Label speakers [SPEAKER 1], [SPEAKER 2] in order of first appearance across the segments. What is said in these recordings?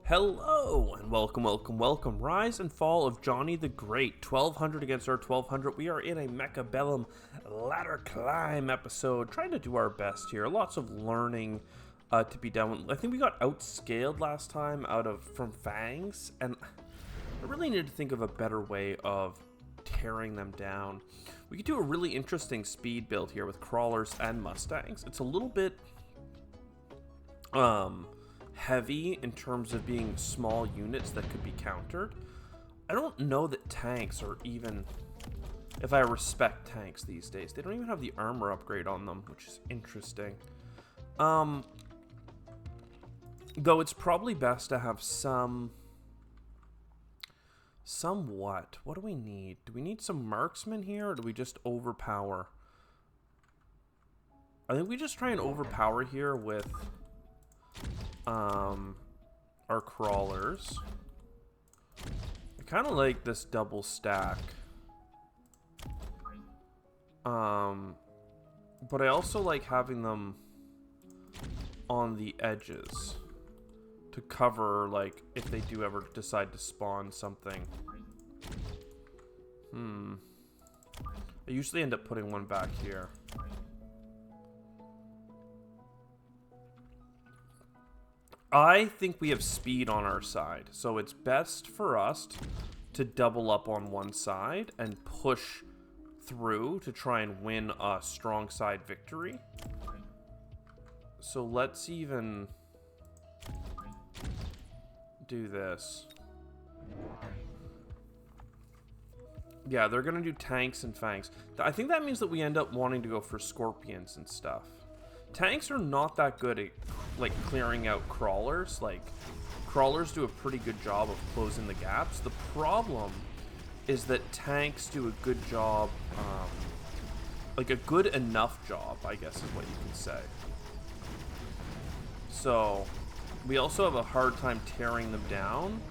[SPEAKER 1] Hello and welcome. Rise and fall of Johnny the Great. 1200 against our 1200. We are in a Mechabellum ladder climb episode, trying to do our best here. Lots of learning to be done. I think we got outscaled last time from Fangs, and I really need to think of a better way of tearing them down. We could do a really interesting speed build here with crawlers and mustangs. It's a little bit heavy in terms of being small units that could be countered. I don't know that tanks are even, if I respect tanks these days. They don't even have the armor upgrade on them, which is interesting. Though it's probably best to have somewhat. What do we need? Do we need some marksmen here, or do we just overpower? I think we just try and overpower here with our crawlers. I kind of like this double stack. But I also like having them on the edges to cover, like, if they do ever decide to spawn something. I usually end up putting one back here. I think we have speed on our side, so it's best for us to double up on one side and push through to try and win a strong side victory. So let's even do this. Yeah, they're gonna do tanks and fangs. I think that means that we end up wanting to go for scorpions and stuff. Tanks are not that good at, like, clearing out crawlers. Like, crawlers do a pretty good job of closing the gaps. The problem is that tanks do a good job, like a good enough job, I guess is what you can say. So, we also have a hard time tearing them down,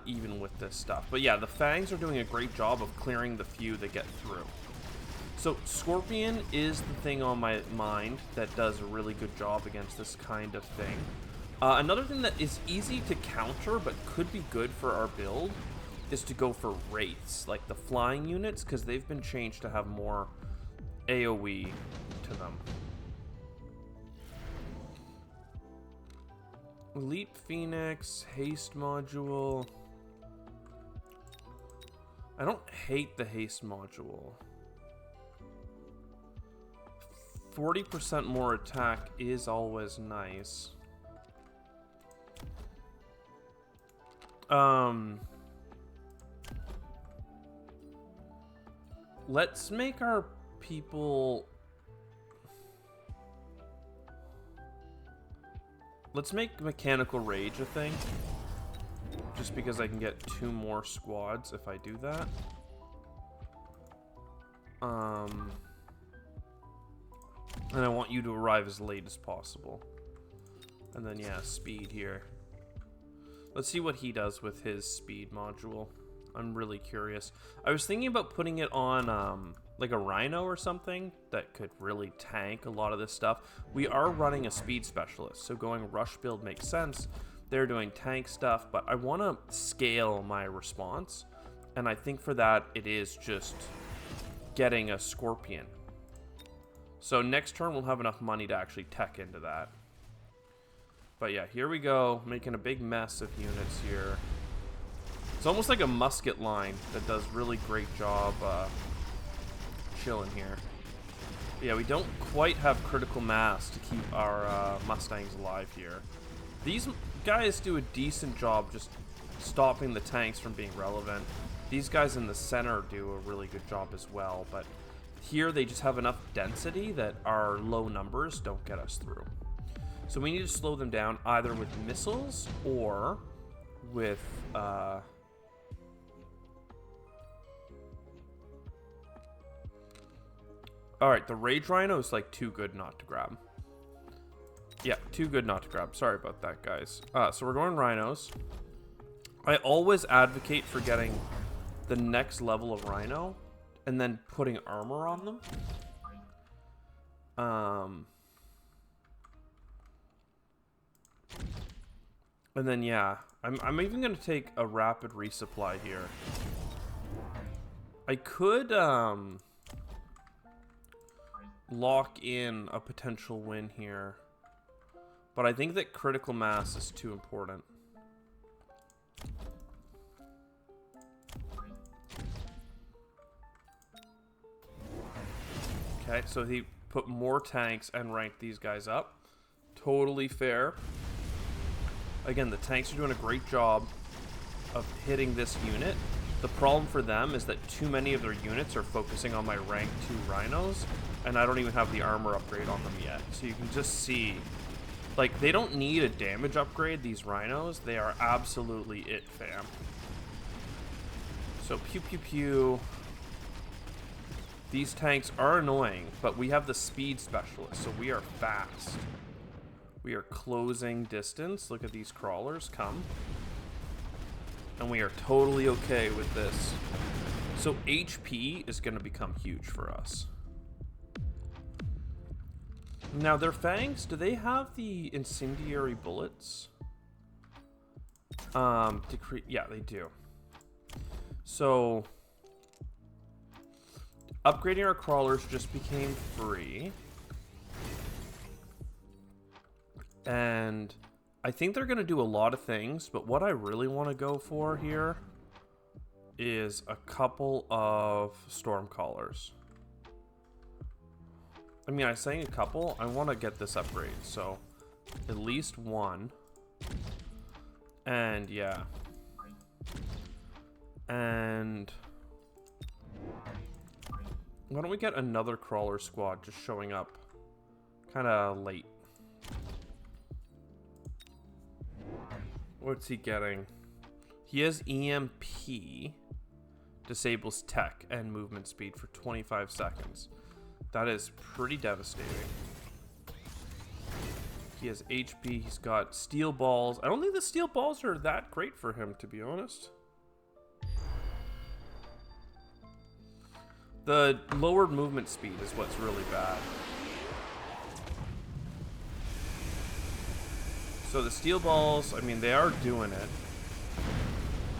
[SPEAKER 1] even with this stuff. But yeah, the fangs are doing a great job of clearing the few that get through. So, Scorpion is the thing on my mind that does a really good job against this kind of thing. Another thing that is easy to counter, but could be good for our build, is to go for Wraiths, like the flying units, because they've been changed to have more AoE to them. Elite Phoenix, Haste Module. I don't hate the Haste Module. 40% more attack is always nice. Let's make our people... Let's make Mechanical Rage a thing. Just because I can get 2 more squads if I do that. And I want you to arrive as late as possible. And then, yeah, speed here. Let's see what he does with his speed module. I'm really curious. I was thinking about putting it on, like a Rhino or something that could really tank a lot of this stuff. We are running a speed specialist, so going rush build makes sense. They're doing tank stuff, but I want to scale my response. And I think for that, it is just getting a Scorpion. So next turn, we'll have enough money to actually tech into that. But yeah, here we go, making a big mess of units here. It's almost like a musket line that does really great job chilling here. But yeah, we don't quite have critical mass to keep our Mustangs alive here. These guys do a decent job just stopping the tanks from being relevant. These guys in the center do a really good job as well, but here they just have enough density that our low numbers don't get us through. So we need to slow them down either with missiles or with Alright, the Rage Rhino is like too good not to grab. Yeah, too good not to grab. Sorry about that, guys. So we're going Rhinos. I always advocate for getting the next level of Rhino and then putting armor on them. And then, yeah, I'm even going to take a rapid resupply here. I could lock in a potential win here. But I think that critical mass is too important. Okay, so he put more tanks and ranked these guys up. Totally fair. Again, the tanks are doing a great job of hitting this unit. The problem for them is that too many of their units are focusing on my rank 2 rhinos, and I don't even have the armor upgrade on them yet. So you can just see, like, they don't need a damage upgrade, these rhinos. They are absolutely it, fam. So pew pew pew. These tanks are annoying, but we have the speed specialist, so we are fast. We are closing distance. Look at these crawlers come. And we are totally okay with this. So HP is going to become huge for us. Now, their fangs, do they have the incendiary bullets? Yeah, they do. So, upgrading our crawlers just became free. And I think they're going to do a lot of things, but what I really want to go for here is a couple of storm callers. I mean, I'm saying a couple. I want to get this upgrade, so at least one. And yeah. And why don't we get another crawler squad just showing up kind of late? What's he getting? He has EMP, disables tech and movement speed for 25 seconds. That is pretty devastating. He has HP, he's got steel balls. I don't think the steel balls are that great for him, to be honest. The lowered movement speed is what's really bad. So the steel balls, I mean, they are doing it.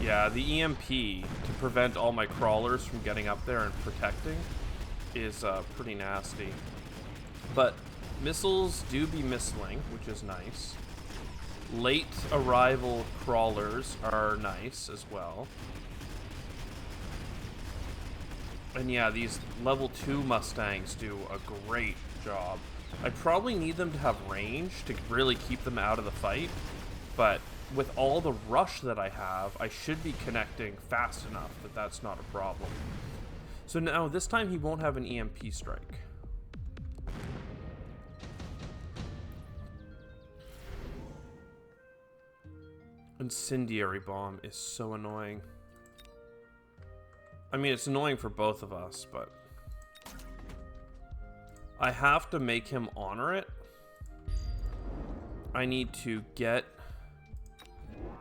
[SPEAKER 1] Yeah, the EMP to prevent all my crawlers from getting up there and protecting is pretty nasty. But missiles do be missiling, which is nice. Late arrival crawlers are nice as well. And yeah, these level 2 Mustangs do a great job. I probably need them to have range to really keep them out of the fight, but with all the rush that I have, I should be connecting fast enough that that's not a problem. So now, this time he won't have an EMP strike. Incendiary bomb is so annoying. I mean, it's annoying for both of us, but I have to make him honor it. I need to get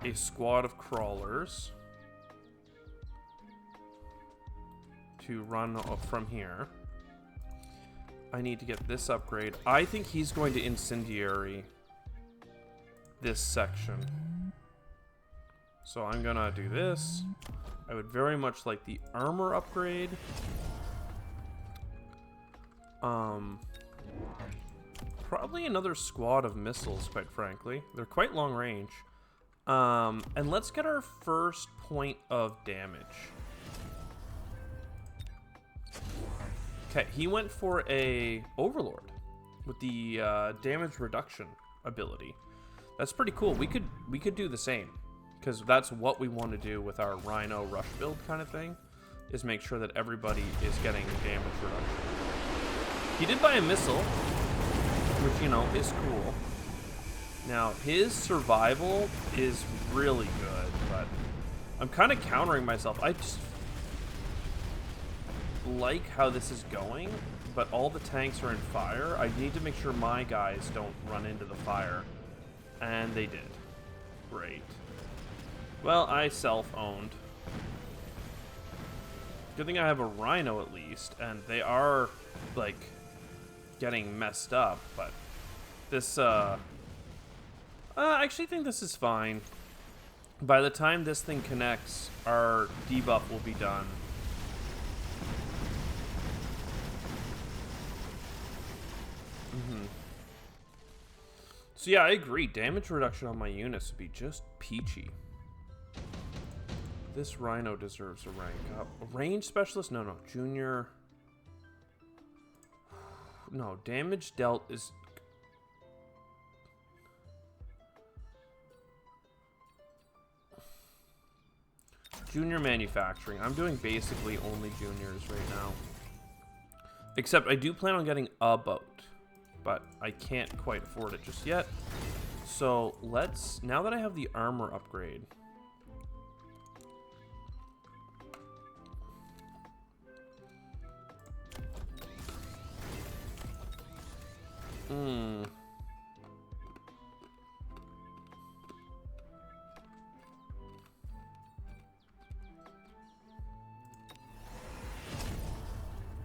[SPEAKER 1] a squad of crawlers to run from here. I need to get this upgrade. I think he's going to incendiary this section. So I'm gonna do this. I would very much like the armor upgrade. Probably another squad of missiles, quite frankly. They're quite long range. And let's get our first point of damage. Okay, he went for a Overlord with the damage reduction ability. That's pretty cool. We could do the same, because that's what we want to do with our Rhino rush build kind of thing, is make sure that everybody is getting damage reduction. He did buy a missile, which, you know, is cool. Now, his survival is really good, but I'm kind of countering myself. I just like how this is going, but all the tanks are in fire. I need to make sure my guys don't run into the fire, and they did. Great. Well, I self-owned. Good thing I have a Rhino at least, and they are, like, getting messed up, but this, I actually think this is fine. By the time this thing connects, our debuff will be done. So yeah, I agree. Damage reduction on my units would be just peachy. This Rhino deserves a rank up. A range specialist? No, no. Junior. No, damage dealt is... Junior manufacturing. I'm doing basically only juniors right now. Except I do plan on getting a boat. But I can't quite afford it just yet. So let's... Now that I have the armor upgrade...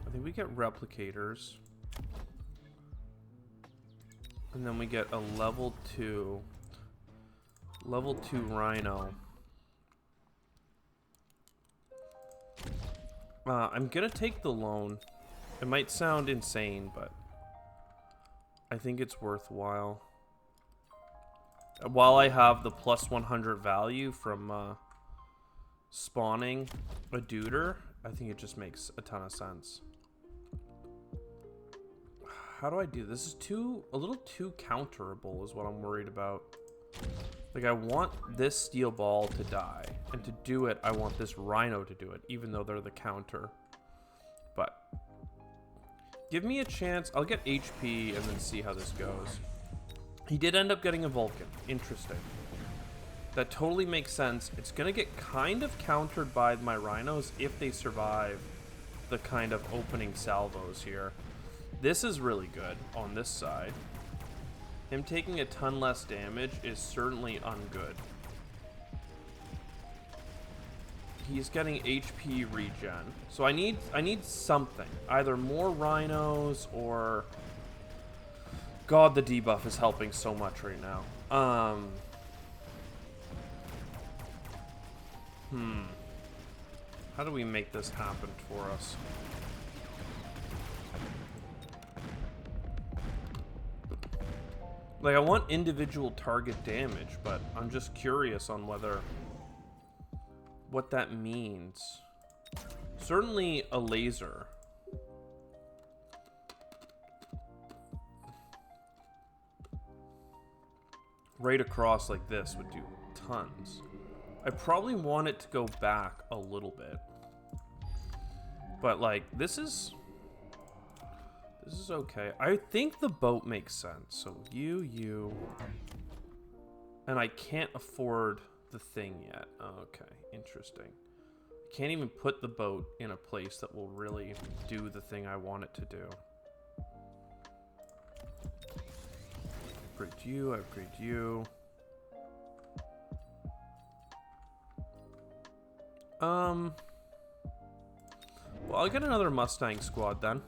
[SPEAKER 1] I think we get replicators. And then we get a level 2 Rhino. I'm gonna take the loan. It might sound insane, but I think it's worthwhile. While I have the plus 100 value from spawning a duder, I think it just makes a ton of sense. How do I do this? Is a little too counterable is what I'm worried about. Like, I want this steel ball to die, and to do it I want this Rhino to do it, even though they're the counter. But give me a chance. I'll get HP and then see how this goes. He did end up getting a Vulcan. Interesting. That totally makes sense. It's gonna get kind of countered by my Rhinos if they survive the kind of opening salvos here. This is really good on this side. Him taking a ton less damage is certainly ungood. He's getting HP regen. So I need something. Either more Rhinos or... God, the debuff is helping so much right now. How do we make this happen for us? Like, I want individual target damage, but I'm just curious on what that means. Certainly a laser. Right across like this would do tons. I probably want it to go back a little bit. But, like, this is okay. I think the boat makes sense. So you. And I can't afford the thing yet. Okay, interesting. I can't even put the boat in a place that will really do the thing I want it to do. Upgrade you, upgrade you. Well, I'll get another Mustang squad then.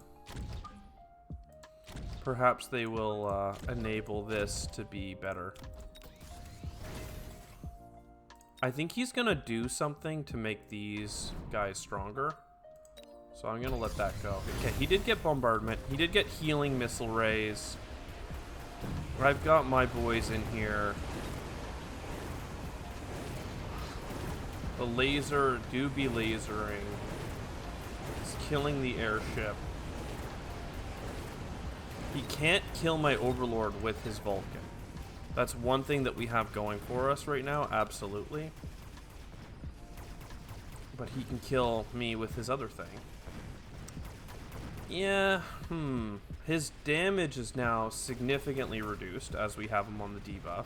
[SPEAKER 1] Perhaps they will enable this to be better. I think he's gonna do something to make these guys stronger. So I'm gonna let that go. Okay, he did get bombardment. He did get healing missile rays. I've got my boys in here. The laser do be lasering. It's killing the airship. He can't kill my Overlord with his Vulcan. That's one thing that we have going for us right now, absolutely. But he can kill me with his other thing. Yeah, His damage is now significantly reduced as we have him on the debuff.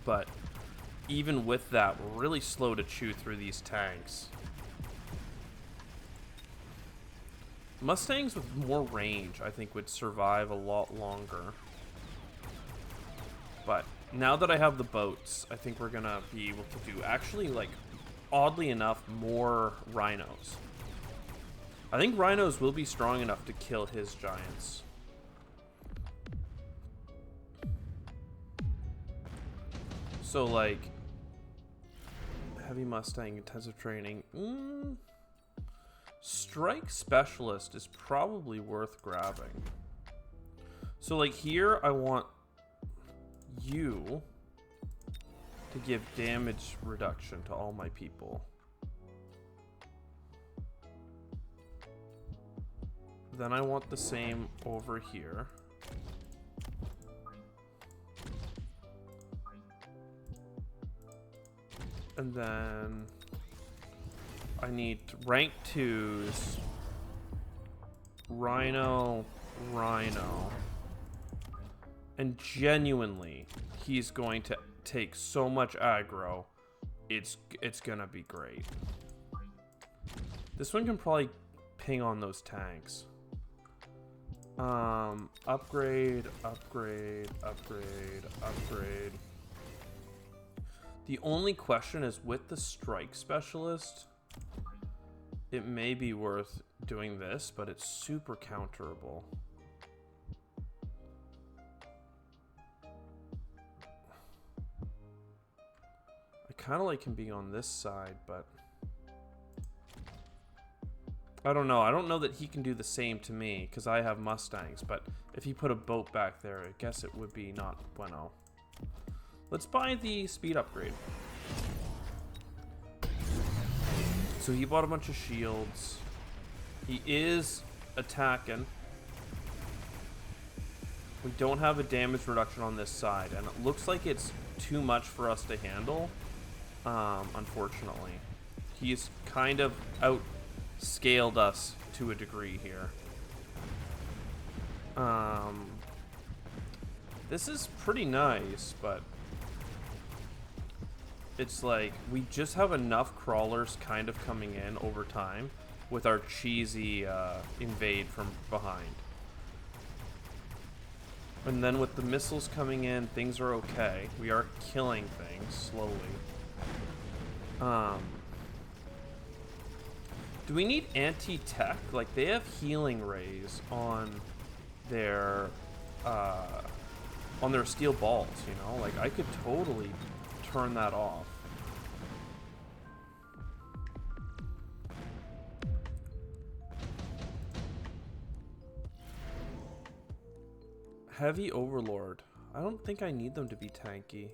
[SPEAKER 1] But even with that, we're really slow to chew through these tanks. Mustangs with more range, I think, would survive a lot longer. But now that I have the boats, I think we're gonna be able to do, actually, like, oddly enough, more Rhinos. I think Rhinos will be strong enough to kill his giants. So, like, heavy Mustang, intensive training. Strike specialist is probably worth grabbing. So, like, here I want you to give damage reduction to all my people. Then I want the same over here. And then I need rank 2s. Rhino. And genuinely, he's going to take so much aggro. It's gonna be great. This one can probably ping on those tanks. Upgrade. The only question is, with the strike specialist, it may be worth doing this, but it's super counterable. I kind of like him being on this side, but I don't know. I don't know that he can do the same to me because I have Mustangs, but if he put a boat back there, I guess it would be not bueno. Let's buy the speed upgrade. So he bought a bunch of shields. He is attacking. We don't have a damage reduction on this side, and it looks like it's too much for us to handle, unfortunately. He's kind of outscaled us to a degree here. This is pretty nice, but it's like we just have enough crawlers kind of coming in over time with our cheesy invade from behind. And then with the missiles coming in, things are okay. We are killing things slowly. Do we need anti-tech? Like, they have healing rays on their steel balls, you know? Like, I could totally turn that off. Heavy Overlord. I don't think I need them to be tanky.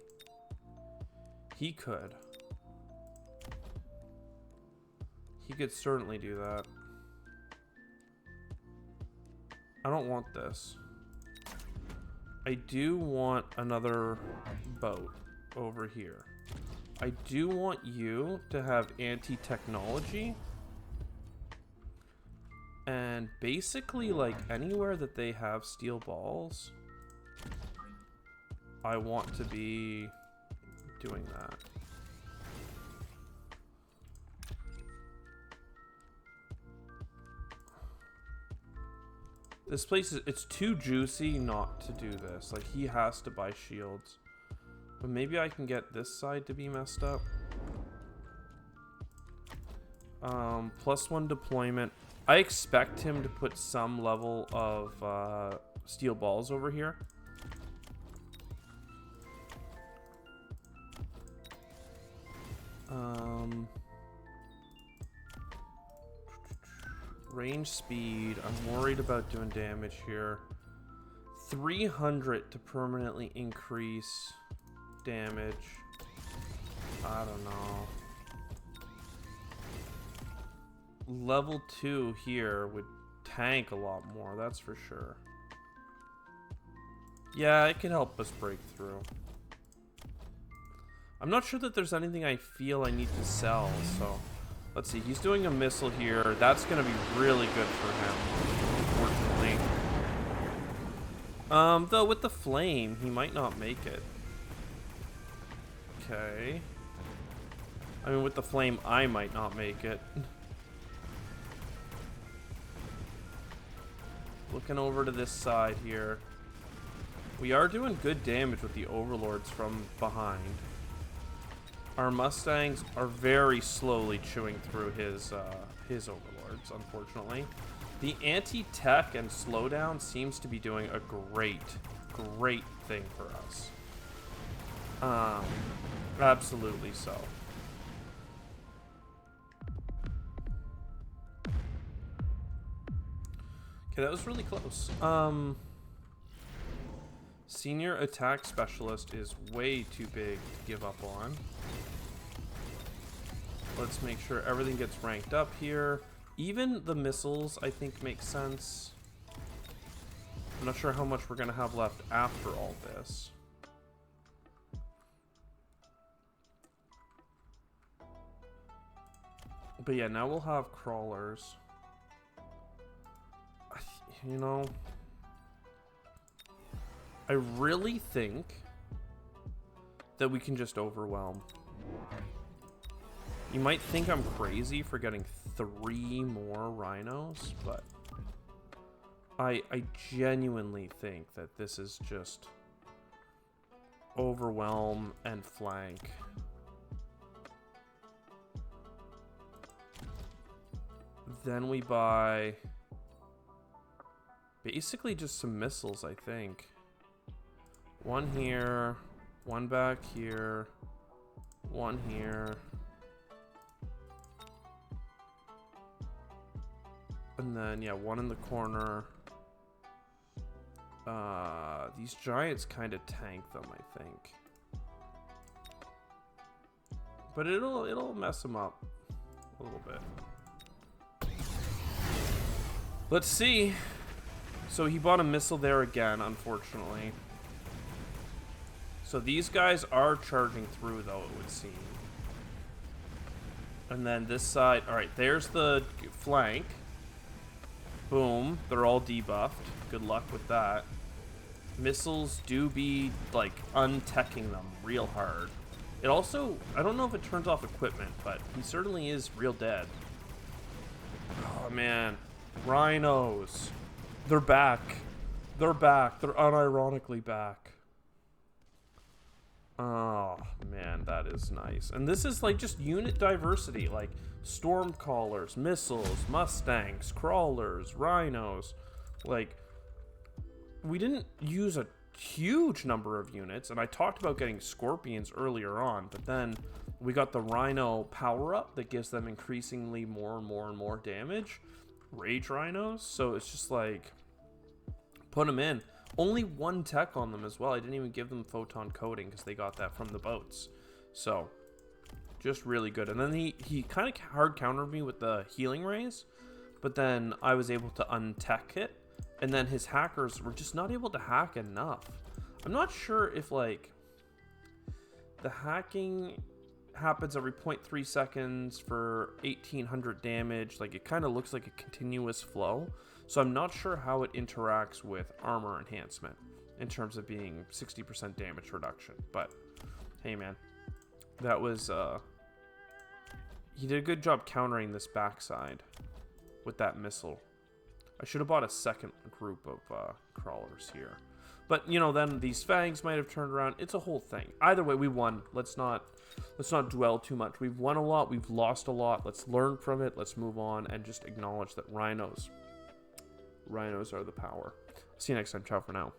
[SPEAKER 1] He could. He could certainly do that. I don't want this. I do want another boat over here. I do want you to have anti-technology. And basically, like, anywhere that they have steel balls, I want to be doing that. This place is, it's too juicy not to do this. Like, he has to buy shields. But maybe I can get this side to be messed up. +1 deployment. I expect him to put some level of steel balls over here. Range speed. I'm worried about doing damage here. 300 to permanently increase damage. I don't know. Level 2 here would tank a lot more, that's for sure. Yeah, it can help us break through. I'm not sure that there's anything I feel I need to sell, so let's see. He's doing a missile here. That's going to be really good for him, unfortunately. Though with the flame, he might not make it. Okay. I mean, with the flame, I might not make it. Looking over to this side here. We are doing good damage with the overlords from behind. Our Mustangs are very slowly chewing through his overlords, unfortunately. The anti-tech and slowdown seems to be doing a great thing for us. Absolutely so. Okay, that was really close. Senior attack specialist is way too big to give up on. Let's make sure everything gets ranked up here. Even the missiles, I think, make sense. I'm not sure how much we're going to have left after all this. But yeah, now we'll have crawlers. You know, I really think that we can just overwhelm. You might think I'm crazy for getting 3 more rhinos, but I genuinely think that this is just overwhelm and flank. Then we buy basically just some missiles, I think. One here, one back here, one here. And then, yeah, one in the corner. These giants kind of tank them, I think. But it'll mess them up a little bit. Let's see. So he bought a missile there again, unfortunately. So these guys are charging through, though, it would seem. And then this side... Alright, there's the flank. Boom. They're all debuffed. Good luck with that. Missiles do be, like, unteching them real hard. It also... I don't know if it turns off equipment, but he certainly is real dead. Oh, man. Rhinos. They're back. They're back. They're unironically back. Oh, man, that is nice. And this is, like, just unit diversity. Like, Stormcallers, missiles, Mustangs, crawlers, rhinos. Like, we didn't use a huge number of units. And I talked about getting Scorpions earlier on. But then we got the Rhino power-up that gives them increasingly more and more and more damage. Rage rhinos. So it's just like, put them in. Only 1 tech on them as well. I didn't even give them photon coating because they got that from the boats. So, just really good. And then he kind of hard countered me with the healing rays, but then I was able to untech it. And then his hackers were just not able to hack enough. I'm not sure if, like, the hacking happens every 0.3 seconds for 1800 damage. Like, it kind of looks like a continuous flow. So I'm not sure how it interacts with armor enhancement in terms of being 60% damage reduction. But hey, man, that was he did a good job countering this backside with that missile. I should have bought a second group of crawlers here. But you know, then these fangs might have turned around. It's a whole thing. Either way, we won. Let's not dwell too much. We've won a lot. We've lost a lot. Let's learn from it. Let's move on and just acknowledge that rhinos are the power. See you next time. Ciao for now.